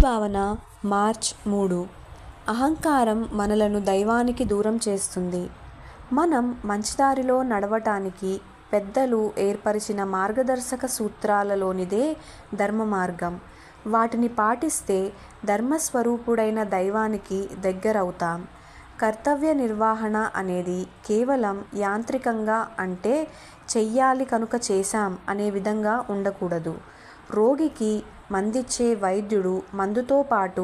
భావన మార్చ్ 3. అహంకారం మనలను దైవానికి దూరం చేస్తుంది. మనం మంచిదారిలో నడవటానికి పెద్దలు ఏర్పరిచిన మార్గదర్శక సూత్రాలలోనిదే ధర్మ మార్గం. వాటిని పాటిస్తే ధర్మస్వరూపుడైన దైవానికి దగ్గరవుతాం. కర్తవ్య నిర్వహణ అనేది కేవలం యాంత్రికంగా, అంటే చెయ్యాలి కనుక చేశాం అనే విధంగా ఉండకూడదు. రోగికి మందిచ్చే వైద్యుడు మందుతో పాటు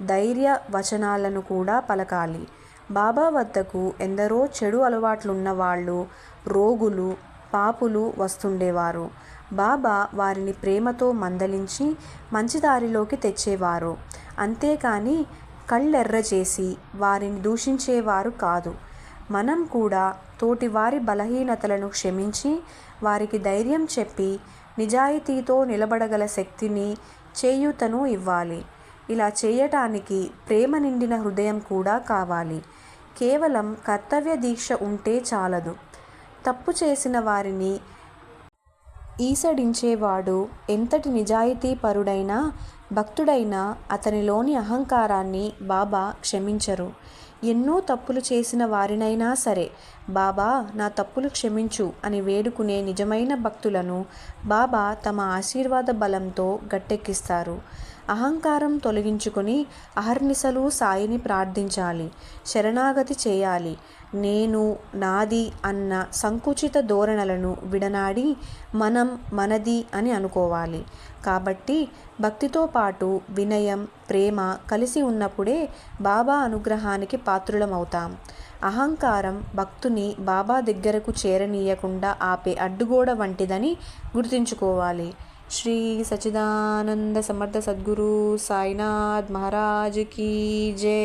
ధైర్య వచనాలను కూడా పలకాలి. బాబా వద్దకు ఎందరో చెడు అలవాట్లున్న వాళ్ళు, రోగులు, పాపులు వస్తుండేవారు. బాబా వారిని ప్రేమతో మందలించి మంచిదారిలోకి తెచ్చేవారు. అంతేకాని కళ్ళెర్రచేసి వారిని దూషించేవారు కాదు. మనం కూడా తోటివారి బలహీనతలను క్షమించి వారికి ధైర్యం చెప్పి నిజాయితీతో నిలబడగల శక్తిని, చేయూతను ఇవ్వాలి. ఇలా చేయటానికి ప్రేమ నిండిన హృదయం కూడా కావాలి. కేవలం కర్తవ్య దీక్ష ఉంటే చాలదు. తప్పు చేసిన వారిని ఈసడించేవాడు ఎంతటి నిజాయితీపరుడైనా, భక్తుడైనా అతనిలోని అహంకారాన్ని బాబా క్షమించరు. ఎన్నో తప్పులు చేసిన వారినైనా సరే బాబా నా తప్పులు క్షమించు అని వేడుకునే నిజమైన భక్తులను బాబా తమ ఆశీర్వాద బలంతో గట్టెక్కిస్తారు. అహంకారం తొలగించుకొని అహర్నిశలు సాయిని ప్రార్థించాలి, శరణాగతి చేయాలి. నేను, నాది అన్న సంకుచిత ధోరణులను విడనాడి మనం, మనది అని అనుకోవాలి. కాబట్టి భక్తితో పాటు వినయం, ప్రేమ కలిసి ఉన్నప్పుడే బాబా అనుగ్రహానికి పాత్రులమవుతాం. అహంకారం భక్తుని బాబా దగ్గరకు చేరనీయకుండా ఆపే అడ్డుగోడ వంటిదని గుర్తుంచుకోవాలి. శ్రీ సచ్చిదానంద సమర్థ సద్గురు సాయినాథ్ మహారాజ్ కీ జై.